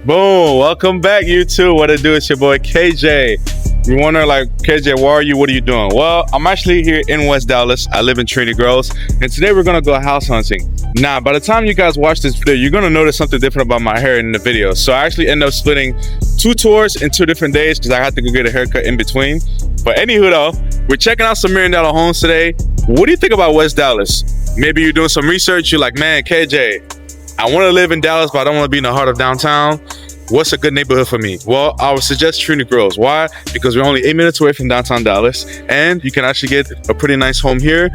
Boom, welcome back YouTube. What it do? It's your boy KJ. You wonder like, KJ, where are you? What are you doing? Well, I'm actually here in West Dallas. I live in Trinity Groves, and today we're gonna go house hunting. Now, by the time you guys watch this video, you're gonna notice something different about my hair in the video. So I actually end up splitting 2 tours in 2 different days because I had to go get a haircut in between. But anywho though, we're checking out some $1 million homes today. What do you think about West Dallas? Maybe you're doing some research. You're like, man, KJ, I want to live in Dallas, but I don't want to be in the heart of downtown. What's a good neighborhood for me? Well, I would suggest Trinity Groves. Why? Because we're only 8 minutes away from downtown Dallas, and you can actually get a pretty nice home here.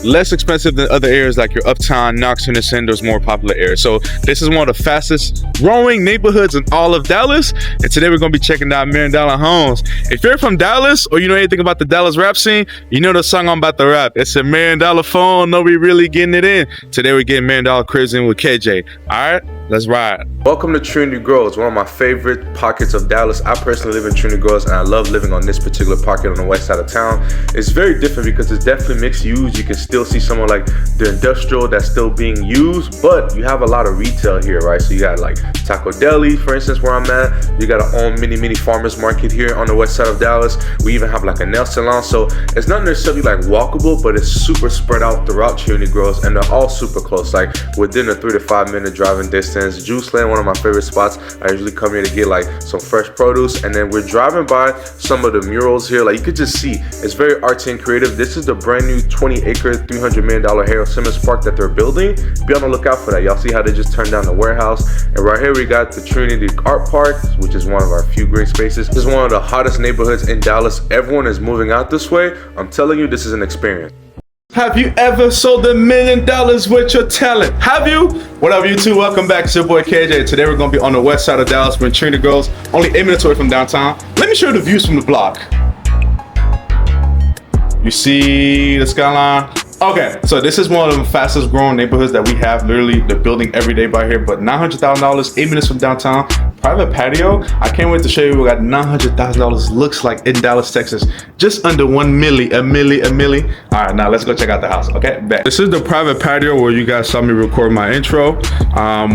Less expensive than other areas like your Uptown, Knox, and those more popular areas. So this is one of the fastest growing neighborhoods in all of Dallas. And today we're going to be checking out $1 million homes. If you're from Dallas or you know anything about the Dallas rap scene, you know the song I'm about to rap. It's a $1 million phone. Nobody really getting it in. Today we're getting $1 million cribs in with KJ. All right, let's ride. Welcome to Trinity Groves, one of my favorite pockets of Dallas. I personally live in Trinity Groves, and I love living on this particular pocket on the west side of town. It's very different because it's definitely mixed use. You can still see someone like the industrial that's still being used, but you have a lot of retail here, right? So you got like Taco Deli, for instance, where I'm at. You got our own mini farmers market here on the west side of Dallas. We even have like a nail salon. So it's not necessarily like walkable, but it's super spread out throughout Trinity Groves, and they're all super close, like within a 3 to 5 minute driving distance. Juice Land, one of my favorite spots. I usually come here to get like some fresh produce, and then we're driving by some of the murals here. Like you could just see, it's very artsy and creative. This is the brand new 20-acre, $300 million Harold Simmons Park that they're building. Be on the lookout for that. Y'all see how they just turned down the warehouse. And right here we got the Trinity Art Park, which is one of our few great spaces. This is one of the hottest neighborhoods in Dallas. Everyone is moving out this way. I'm telling you, this is an experience. Have you ever sold $1 million with your talent? Have you? What up, YouTube? Welcome back to your boy KJ. Today we're gonna be on the west side of Dallas. We're in Trinity Groves, only 8 minutes away from downtown. Let me show you the views from the block. You see the skyline? Okay, so this is one of the fastest growing neighborhoods that we have. Literally, they're building every day by here, but $900,000, 8 minutes from downtown. Private patio. I can't wait to show you what $900,000 looks like in Dallas, Texas. Just under 1 milli, a milli. All right, now let's go check out the house, okay? Bet. This is the private patio where you guys saw me record my intro.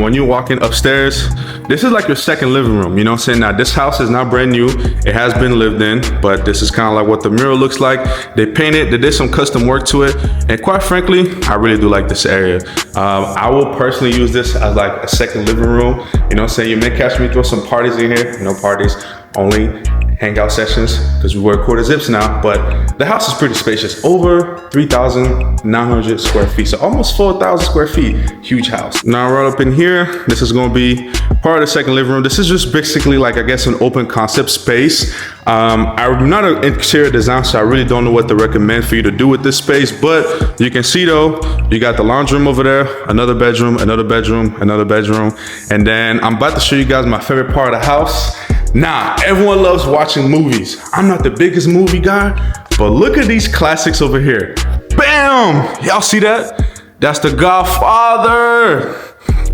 When you walk in upstairs, this is like your second living room, you know what I'm saying? Now, this house is not brand new. It has been lived in, but this is kind of like what the mural looks like. They painted, they did some custom work to it. And quite frankly, I really do like this area. I will personally use this as like a second living room. You know what I'm saying? You may catch me throw some parties in here. No parties, only hangout sessions because we wear quarter zips now. But the house is pretty spacious, over 3,900 square feet, so almost 4,000 square feet. Huge house. Now right up in here, this is going to be part of the second living room. This is just basically like, I guess, an open concept space. I'm not an interior designer, so I really don't know what to recommend for you to do with this space, but you can see though, you got the laundry room over there, another bedroom, another bedroom, another bedroom, and then I'm about to show you guys my favorite part of the house. Now, everyone loves watching movies. I'm not the biggest movie guy, but look at these classics over here. Bam! Y'all see that? That's the Godfather.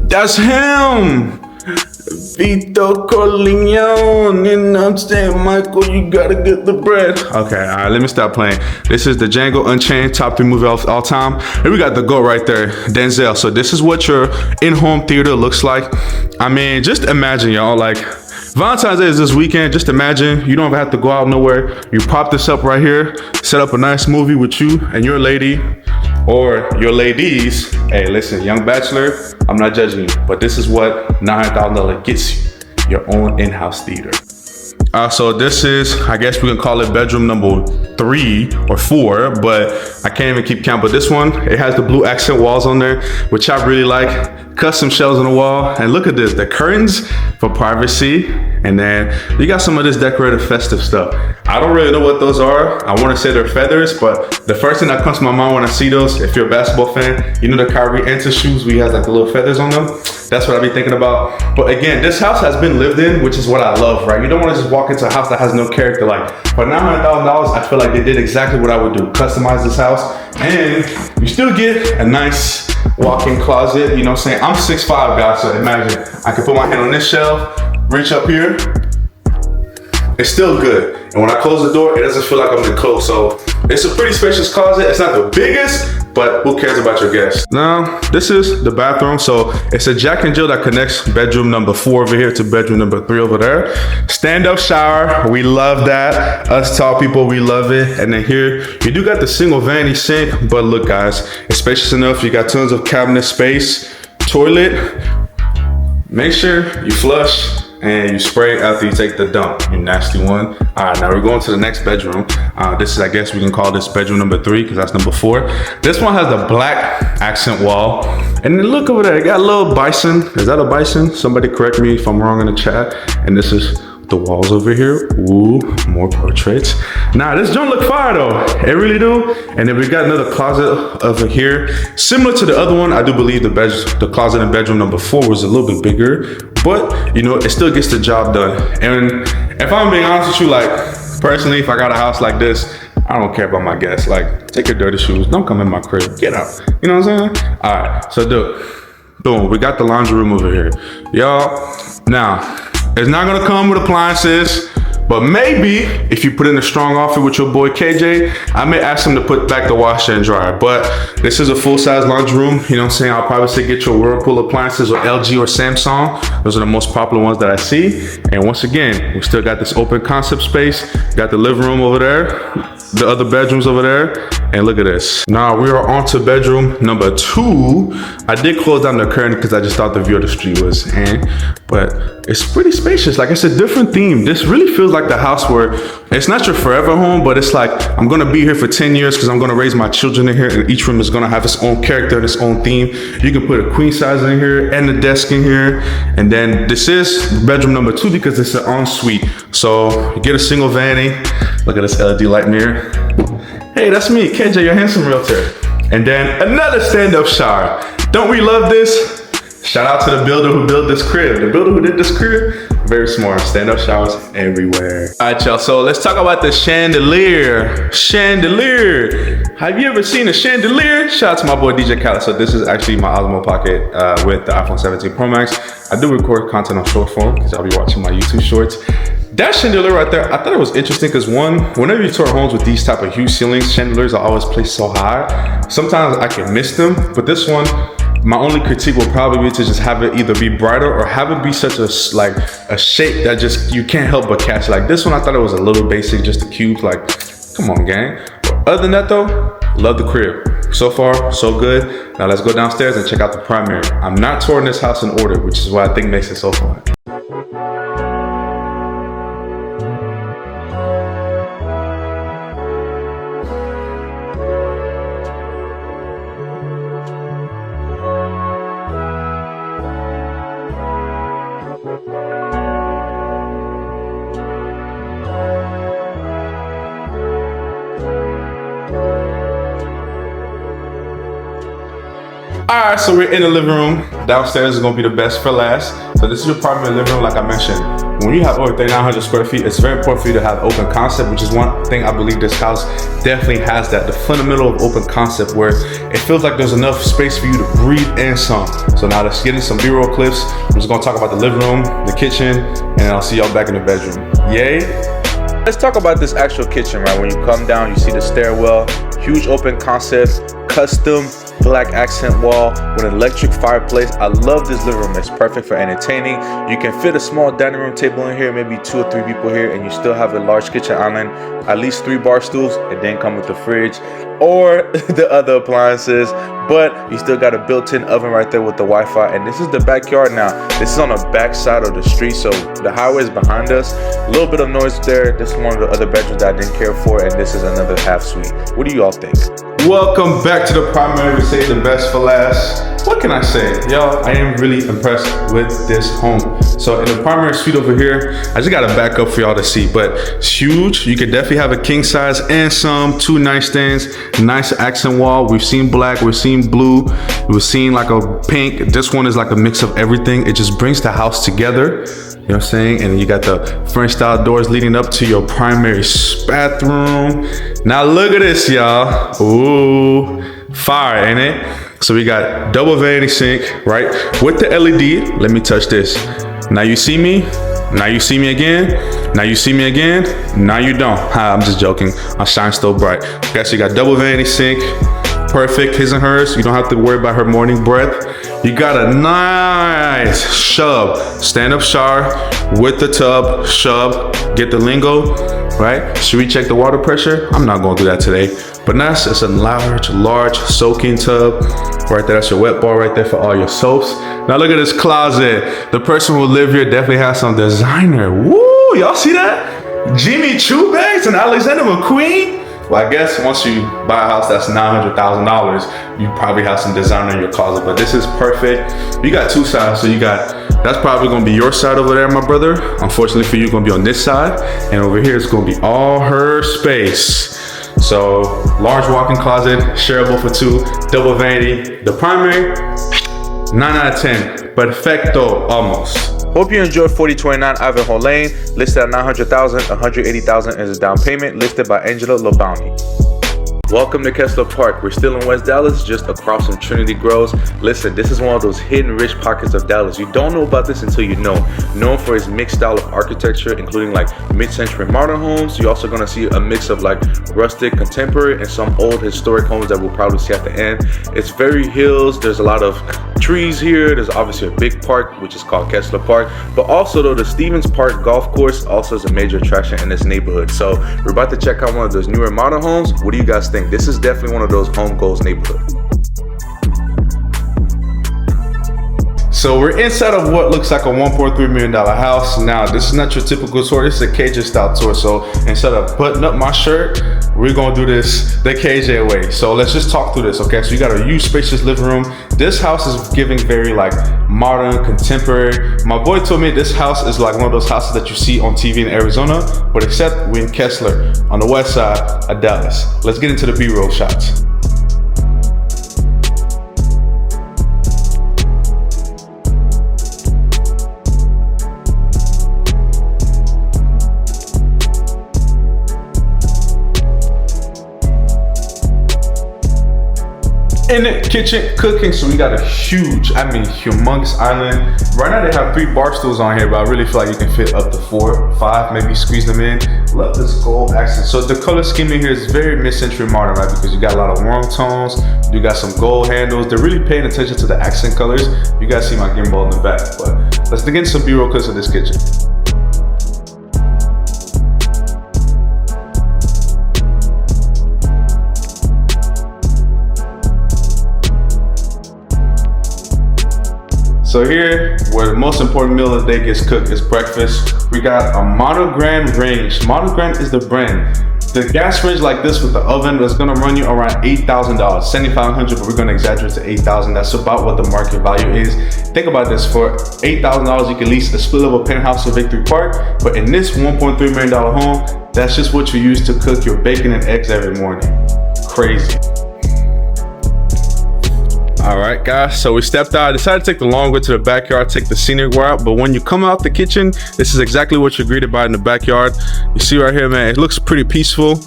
That's him. Vito Corleone in upstate, Michael, you gotta get the bread. Okay, all right, let me stop playing. This is the Django Unchained top 3 movie of all time. And we got the GOAT right there, Denzel. So this is what your in-home theater looks like. I mean, just imagine, y'all, like, Valentine's Day is this weekend. Just imagine you don't have to go out nowhere. You pop this up right here, set up a nice movie with you and your lady or your ladies. Hey, listen, young bachelor, I'm not judging you, but this is what $900,000 gets you, your own in-house theater. So this is, I guess we can call it bedroom number 3 or 4, but I can't even keep count. But this one, it has the blue accent walls on there, which I really like. Custom shelves on the wall, and look at this, the curtains for privacy, and then you got some of this decorative festive stuff. I don't really know what those are. I want to say they're feathers, but the first thing that comes to my mind when I see those, if you're a basketball fan, you know the Kyrie Enter shoes where he has like the little feathers on them. That's what I be thinking about. But again, this house has been lived in, which is what I love, right? You don't want to just walk into a house that has no character. Like for $900,000, I feel like they did exactly what I would do, customize this house, and you still get a nice walk-in closet. You know what I'm saying? I'm 6'5", guys, so imagine I can put my hand on this shelf, reach up here. It's still good. And when I close the door, it doesn't feel like I'm gonna close. So it's a pretty spacious closet. It's not the biggest, but who cares about your guests? Now, this is the bathroom. So it's a Jack and Jill that connects bedroom number 4 over here to bedroom number 3 over there. Stand-up shower, we love that. Us tall people, we love it. And then here, you do got the single vanity sink, but look guys, it's spacious enough. You got tons of cabinet space. Toilet, make sure you flush and you spray after you take the dump, you nasty one. All right, now we're going to the next bedroom. This is, I guess we can call this bedroom number 3 because that's number 4. This one has the black accent wall. And then look over there, it got a little bison. Is that a bison? Somebody correct me if I'm wrong in the chat. And this is the walls over here. Ooh, more portraits. Nah, this joint look fire though. It really do. And then we got another closet over here. Similar to the other one, I do believe the closet in bedroom number 4 was a little bit bigger, but you know, it still gets the job done. And if I'm being honest with you, like personally, if I got a house like this, I don't care about my guests. Like, take your dirty shoes, don't come in my crib, get out. You know what I'm saying? All right, so boom, we got the laundry room over here. Y'all, now, it's not gonna come with appliances, but maybe if you put in a strong offer with your boy KJ, I may ask him to put back the washer and dryer. But this is a full-size laundry room. You know what I'm saying? I'll probably say get your Whirlpool appliances or LG or Samsung. Those are the most popular ones that I see. And once again, we still got this open concept space. Got the living room over there, the other bedrooms over there. And look at this. Now we are on to bedroom number 2. I did close down the curtain because I just thought the view of the street was but it's pretty spacious. Like, it's a different theme. This really feels like the house where it's not your forever home, but it's like, I'm gonna be here for 10 years because I'm gonna raise my children in here, and each room is gonna have its own character and its own theme. You can put a queen size in here and a desk in here. And then this is bedroom number 2 because it's an ensuite. So you get a single vanity. Look at this LED light mirror. Hey, that's me, KJ, your handsome realtor. And then another stand-up shower. Don't we love this? Shout out to the builder who built this crib. The builder who did this crib, very smart. Stand-up showers everywhere. All right, y'all, so let's talk about the chandelier. Chandelier. Have you ever seen a chandelier? Shout out to my boy DJ Khaled. So this is actually my Osmo Pocket with the iPhone 17 Pro Max. I do record content on short form because I'll be watching my YouTube shorts. That chandelier right there, I thought it was interesting because whenever you tour homes with these type of huge ceilings, chandeliers are always placed so high. Sometimes I can miss them, but this one, my only critique will probably be to just have it either be brighter or have it be such a shape that just you can't help but catch. Like this one, I thought it was a little basic, just a cube. Like, come on, gang. But other than that though, love the crib. So far, so good. Now let's go downstairs and check out the primary. I'm not touring this house in order, which is what I think makes it so fun. Alright, so we're in the living room. Downstairs is gonna be the best for last. So this is your primary living room, like I mentioned. When you have over 3,900 square feet, it's very important for you to have open concept, which is one thing I believe this house definitely has that. The fundamental of open concept where it feels like there's enough space for you to breathe and some. So now let's get in some B-roll clips. I'm just gonna talk about the living room, the kitchen, and then I'll see y'all back in the bedroom. Yay. Let's talk about this actual kitchen, right? When you come down, you see the stairwell, huge open concept, custom black accent wall with an electric fireplace. I love this living room. It's perfect for entertaining. You can fit a small dining room table in here, maybe 2 or 3 people here, and you still have a large kitchen island, at least 3 bar stools. It didn't come with the fridge or the other appliances, but you still got a built-in oven right there with the Wi-Fi. And this is the backyard now. This is on the back side of the street, so the highway is behind us. A little bit of noise there. This is one of the other bedrooms that I didn't care for, and this is another half suite. What do you all think? Welcome back to the primary. We say the best for last. What can I say? Y'all, I am really impressed with this home. So in the primary suite over here, I just got to back up for y'all to see, but it's huge. You could definitely have a king size and some 2 nightstands, nice accent wall. We've seen black, we've seen blue, we've seen like a pink. This one is like a mix of everything. It just brings the house together. You know what I'm saying? And you got the French style doors leading up to your primary bathroom. Now look at this, y'all. Ooh, fire, ain't it? So we got double vanity sink, right? With the LED, let me touch this. Now you see me, now you see me again, now you see me again, now you don't. I'm just joking, I shine so bright. Okay, so you got double vanity sink, perfect, his and hers. You don't have to worry about her morning breath. You got a nice shove, stand-up shower with the tub, shove, get the lingo, right? Should we check the water pressure? I'm not gonna do that today. But nice, it's a large soaking tub. Right there, that's your wet bar right there for all your soaps. Now look at this closet. The person who live here definitely has some designer. Woo, y'all see that? Jimmy Choo bags and Alexander McQueen? Well, I guess once you buy a house that's $900,000, you probably have some designer in your closet, but this is perfect. You got two sides, so that's probably gonna be your side over there, my brother. Unfortunately for you, gonna be on this side, and over here it's gonna be all her space. So, large walk-in closet, shareable for two, double vanity. The primary, 9 out of 10, perfecto, almost. Hope you enjoyed 4029 Ivanhoe Lane, listed at $900,000, $180,000 as a down payment, listed by Angela LaBounty. Welcome to Kessler Park. We're still in West Dallas, just across from Trinity Groves. Listen, this is one of those hidden rich pockets of Dallas. You don't know about this until you know. Known for its mixed style of architecture, including like mid-century modern homes. You're also gonna see a mix of like rustic, contemporary, and some old historic homes that we'll probably see at the end. It's very hills. There's a lot of trees here. There's obviously a big park, which is called Kessler Park. But also though, the Stevens Park Golf Course also is a major attraction in this neighborhood. So we're about to check out one of those newer modern homes. What do you guys think? This is definitely one of those home goals neighborhoods. So we're inside of what looks like a $1.3 million house. Now, this is not your typical tour. This is a KJ style tour. So instead of putting up my shirt, we're gonna do this the KJ way. So let's just talk through this, okay? So you got a huge spacious living room. This house is giving very like modern, contemporary. My boy told me this house is like one of those houses that you see on TV in Arizona, but except we're in Kessler on the west side of Dallas. Let's get into the B-roll shots. In the kitchen cooking, so we got a huge, humongous island. Right now they have 3 bar stools on here, but I really feel like you can fit up to 4, 5, maybe squeeze them in. Love this gold accent. So the color scheme in here is very mid-century modern, right? Because you got a lot of warm tones, you got some gold handles. They're really paying attention to the accent colors. You guys see my gimbal in the back, but let's dig into some B-roll clips of this kitchen. So here, where the most important meal of the day gets cooked is breakfast. We got a Monogram range. Monogram is the brand. The gas range like this with the oven is gonna run you around $8,000, $7,500, but we're gonna exaggerate to $8,000. That's about what the market value is. Think about this, for $8,000, you can lease a split level penthouse in Victory Park, but in this $1.3 million home, that's just what you use to cook your bacon and eggs every morning. Crazy. All right, guys, so we stepped out. I decided to take the long way to the backyard, take the scenic route, but when you come out the kitchen, this is exactly what you're greeted by in the backyard. You see right here, man, it looks pretty peaceful.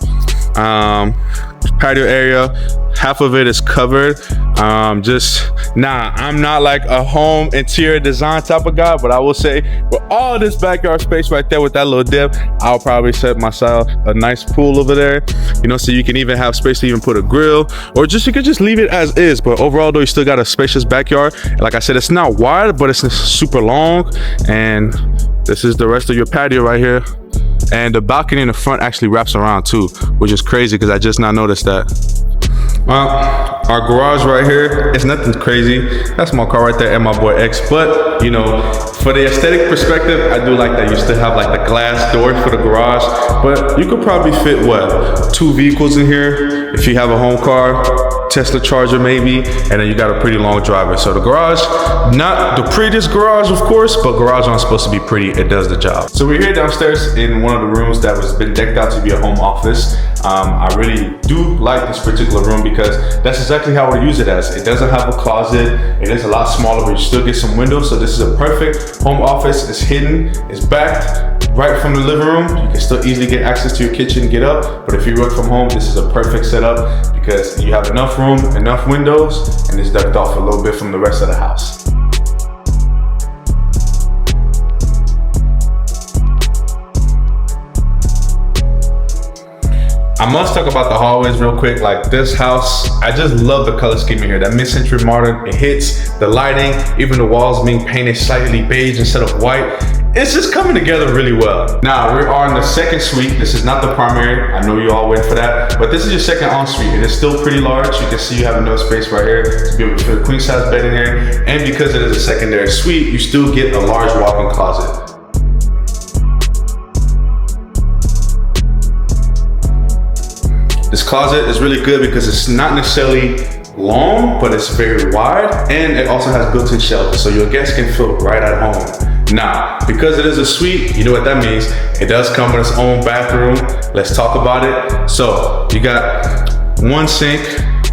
Patio area, half of it is covered. I'm not like a home interior design type of guy, but I will say with all this backyard space right there with that little dip, I'll probably set myself a nice pool over there, you know, so you can even have space to even put a grill, or you could just leave it as is. But overall though, you still got a spacious backyard. And like I said, it's not wide, but it's super long. And this is the rest of your patio right here. And the balcony in the front actually wraps around too, which is crazy because I just not noticed that. Our garage right here, it's nothing crazy. That's my car right there and my boy X. But you know, for the aesthetic perspective, I do like that you still have like the glass door for the garage. But you could probably fit what, 2 vehicles in here if you have a home car, Tesla charger maybe, and then you got a pretty long driveway. So the garage, not the prettiest garage of course, but garage aren't supposed to be pretty, it does the job. So we're here downstairs in one of the rooms that was been decked out to be a home office. I really do like this particular room because that's exactly how I use it as. It doesn't have a closet, it is a lot smaller, but you still get some windows. So this is a perfect home office. It's hidden, it's backed right from the living room. You can still easily get access to your kitchen, get up. But if you work from home, this is a perfect setup because you have enough room, enough windows, and it's ducked off a little bit from the rest of the house. I must talk about the hallways real quick. Like this house, I just love the color scheme in here. That mid-century modern, it hits the lighting, even the walls being painted slightly beige instead of white. It's just coming together really well. Now we're on the second suite. This is not the primary. I know you all wait for that, but this is your second ensuite. It is still pretty large. You can see you have enough space right here to be able to put a queen size bed in here. And because it is a secondary suite, you still get a large walk-in closet. This closet is really good because it's not necessarily long, but it's very wide, and it also has built-in shelves, so your guests can feel right at home. Now, because it is a suite, you know what that means. It does come with its own bathroom. Let's talk about it. So you got one sink.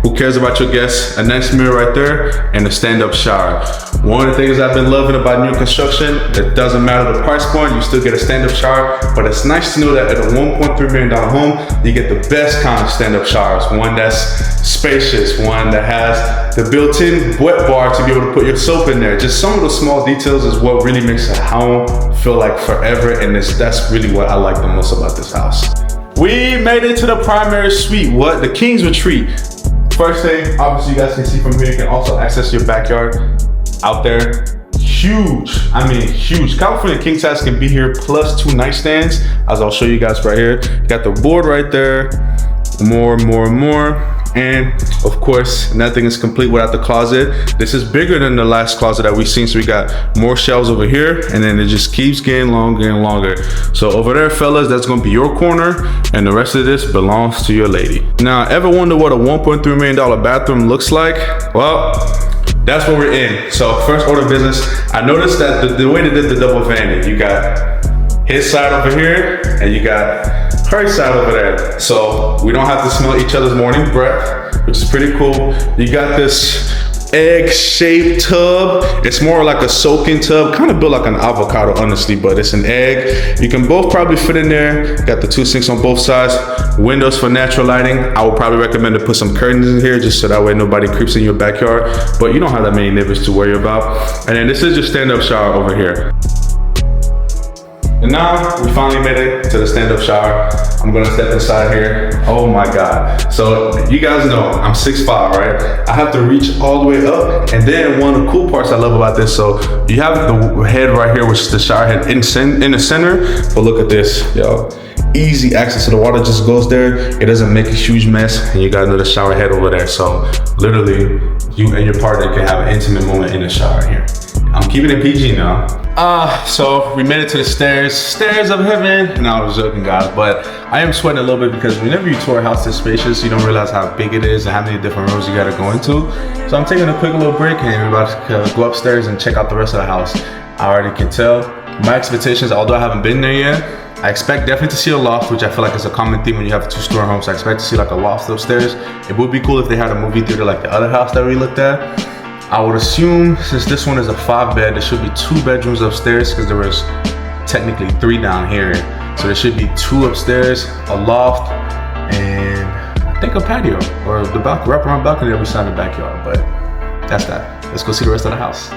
Who cares about your guests? A nice mirror right there, and a stand-up shower. One of the things I've been loving about new construction, it doesn't matter the price point, you still get a stand-up shower, but it's nice to know that at a $1.3 million home, you get the best kind of stand-up showers. One that's spacious, one that has the built-in wet bar to be able to put your soap in there. Just some of the small details is what really makes a home feel like forever, and that's really what I like the most about this house. We made it to the primary suite, the King's Retreat. First thing, obviously you guys can see from here, you can also access your backyard out there. Huge, I mean huge. California king size can be here plus 2 nightstands, as I'll show you guys right here. You got the board right there, more. And of course, nothing is complete without the closet. This is bigger than the last closet that we've seen. So we got more shelves over here, and then it just keeps getting longer and longer. So over there, fellas, that's gonna be your corner, and the rest of this belongs to your lady. Now, ever wonder what a $1.3 million bathroom looks like? Well, that's what we're in. So first order of business, I noticed that the way they did the double vanity, you got his side over here, and you got her side over there. So we don't have to smell each other's morning breath, which is pretty cool. You got this egg-shaped tub. It's more like a soaking tub, kind of built like an avocado, honestly, but it's an egg. You can both probably fit in there. Got the 2 sinks on both sides. Windows for natural lighting. I would probably recommend to put some curtains in here just so that way nobody creeps in your backyard, but you don't have that many neighbors to worry about. And then this is your stand-up shower over here. And now we finally made it to the stand-up shower. I'm gonna step inside here. Oh my God. So you guys know I'm 6'5", right? I have to reach all the way up. And then one of the cool parts I love about this, so you have the head right here, which is the shower head in the center. But look at this, yo. Easy access to the water just goes there. It doesn't make a huge mess, and you got another shower head over there. So literally, you and your partner can have an intimate moment in the shower here. I'm keeping it PG now. So we made it to the stairs of heaven. No, I was joking, guys, but I am sweating a little bit because whenever you tour a house this spacious, you don't realize how big it is and how many different rooms you gotta go into. So I'm taking a quick little break, and we're about to go upstairs and check out the rest of the house. I already can tell my expectations, although I haven't been there yet, I expect definitely to see a loft, which I feel like is a common theme when you have a 2-story home. So I expect to see like a loft upstairs. It would be cool if they had a movie theater like the other house that we looked at. I would assume, since this one is a 5-bed, there should be 2 bedrooms upstairs because there was technically 3 down here. So there should be 2 upstairs, a loft, and I think a patio or the wraparound balcony every side of the backyard. But that's that. Let's go see the rest of the house.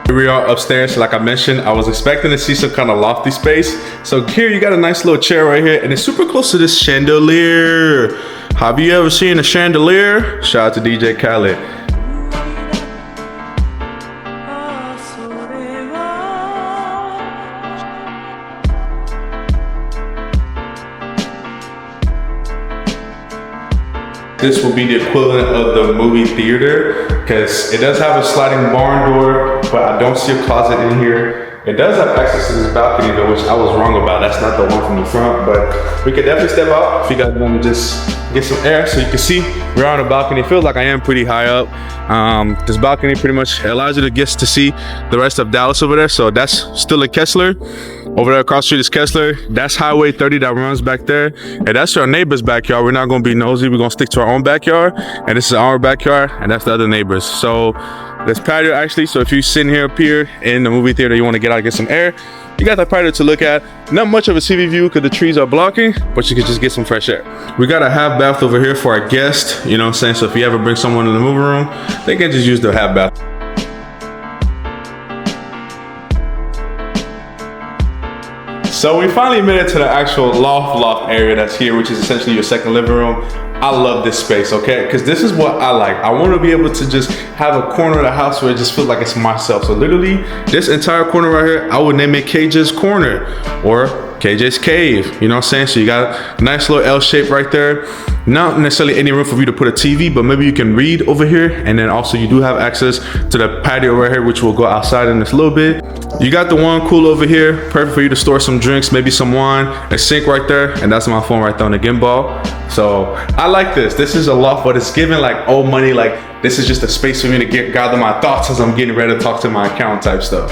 Here we are upstairs. Like I mentioned, I was expecting to see some kind of lofty space. So here you got a nice little chair right here, and it's super close to this chandelier. Have you ever seen a chandelier? Shout out to DJ Khaled. This will be the equivalent of the movie theater because it does have a sliding barn door, but I don't see a closet in here. It does have access to this balcony though, which I was wrong about. That's not the one from the front, but we could definitely step out if you guys want to just get some air. So you can see we're on a balcony. It feels like I am pretty high up. This balcony pretty much allows you to get to see the rest of Dallas over there. So that's still a Kessler. Over there across the street is Kessler. That's Highway 30 that runs back there. And that's our neighbor's backyard. We're not gonna be nosy. We're gonna stick to our own backyard. And this is our backyard, and that's the other neighbors. So this patio actually, so if you're sitting here up here in the movie theater, you wanna get out and get some air, you got that patio to look at. Not much of a CV view because the trees are blocking, but you can just get some fresh air. We got a half bath over here for our guest, you know what I'm saying? So if you ever bring someone in the movie room, they can just use the half bath. So we finally made it to the actual loft area that's here, which is essentially your second living room. I love this space, okay? Because this is what I like. I want to be able to just have a corner of the house where it just feels like it's myself. So literally, this entire corner right here, I would name it KJ's Corner or KJ's Cave. You know what I'm saying? So you got a nice little L shape right there. Not necessarily any room for you to put a TV, but maybe you can read over here. And then also you do have access to the patio right here, which will go outside in this little bit. You got the one cool over here, perfect for you to store some drinks, maybe some wine, a sink right there, and that's my phone right there on the gimbal. So I like this. This is a loft, but it's giving like old money. Like this is just a space for me to gather my thoughts as I'm getting ready to talk to my accountant type stuff.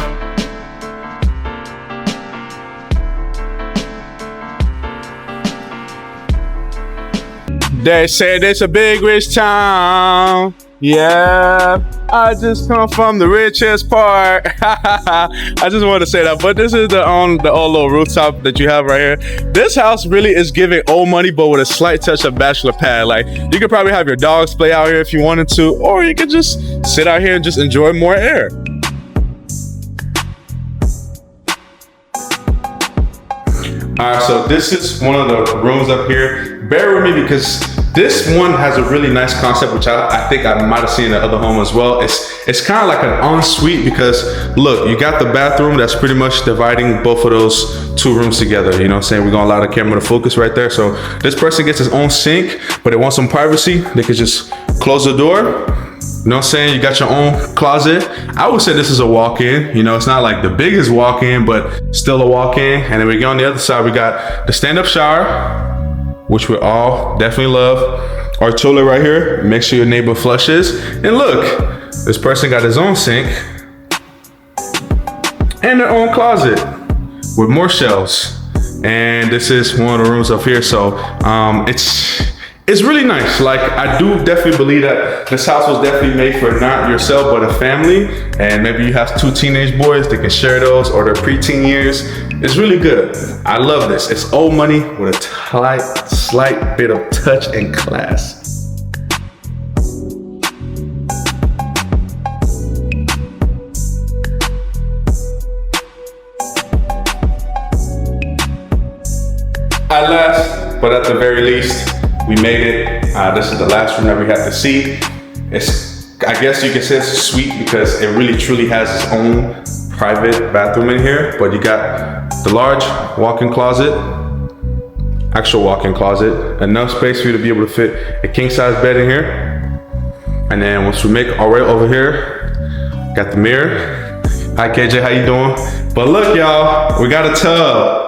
They said it's a big rich town. Yeah, I just come from the richest part. I just wanted to say that, but this is the old little rooftop that you have right here. This house really is giving old money, but with a slight touch of bachelor pad. Like you could probably have your dogs play out here if you wanted to, or you could just sit out here and just enjoy more air. All right, so this is one of the rooms up here. Bear with me because this one has a really nice concept, which I think I might have seen in the other home as well. It's kind of like an ensuite because look, you got the bathroom that's pretty much dividing both of those two rooms together. You know what I'm saying? We're gonna allow the camera to focus right there. So this person gets his own sink, but they want some privacy. They could just close the door. You know what I'm saying? You got your own closet. I would say this is a walk-in. You know, it's not like the biggest walk-in, but still a walk-in. And then we go on the other side, we got the stand-up shower, which we all definitely love. Our toilet right here, make sure your neighbor flushes. And look, this person got his own sink and their own closet with more shelves. And this is one of the rooms up here. So it's really nice. Like I do definitely believe that this house was definitely made for not yourself, but a family. And maybe you have two teenage boys that can share those or their preteen years. It's really good. I love this. It's old money with a slight bit of touch and class. At last, but at the very least, we made it. This is the last room that we have to see. I guess you can say it's a suite because it really truly has its own private bathroom in here, but you got the large walk-in closet, actual walk-in closet, enough space for you to be able to fit a king-size bed in here. And then once we make our way over here, got the mirror. Hi KJ, how you doing? But look y'all, we got a tub.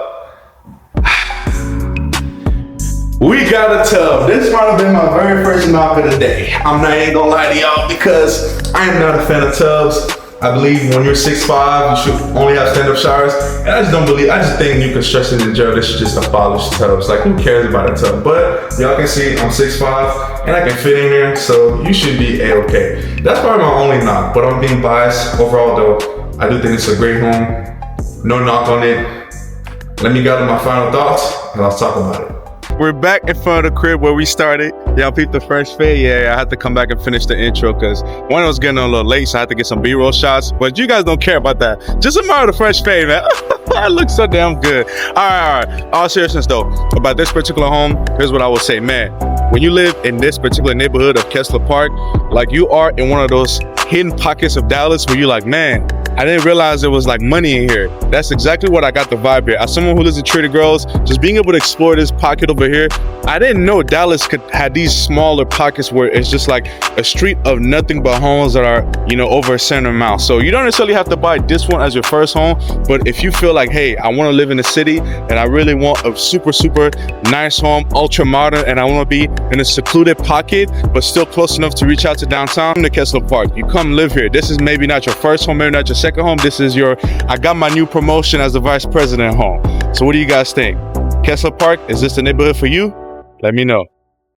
We got a tub. This might have been my very first knock of the day. Ain't gonna lie to y'all because I am not a fan of tubs. I believe when you're 6'5", you should only have stand-up showers. And I just think new construction in general, they should just abolish tubs. Like who cares about a tub? But y'all can see I'm 6'5", and I can fit in here, so you should be A-okay. That's probably my only knock, but I'm being biased. Overall though, I do think it's a great home. No knock on it. Let me gather my final thoughts, and I'll talk about it. We're back in front of the crib where we started. Y'all peep the fresh fade. Yeah, I had to come back and finish the intro because one was getting a little late, so I had to get some B-roll shots. But you guys don't care about that. Just admire the fresh fade, man. It looks so damn good. All right. All seriousness though, about this particular home, here's what I will say, man. When you live in this particular neighborhood of Kessler Park, like you are in one of those hidden pockets of Dallas where you're like, man, I didn't realize there was like money in here. That's exactly what I got the vibe here. As someone who lives in Trinity Groves, just being able to explore this pocket over here, I didn't know Dallas could have these smaller pockets where it's just like a street of nothing but homes that are, you know, over a certain amount. So you don't necessarily have to buy this one as your first home, but if you feel like, hey, I want to live in the city and I really want a super, super nice home, ultra modern, and I want to be in a secluded pocket, but still close enough to reach out to downtown, to Kessler Park. You come live here. This is maybe not your first home, maybe not your second home. This is your, I got my new promotion as the vice president home. So what do you guys think? Kessler Park, is this the neighborhood for you? Let me know.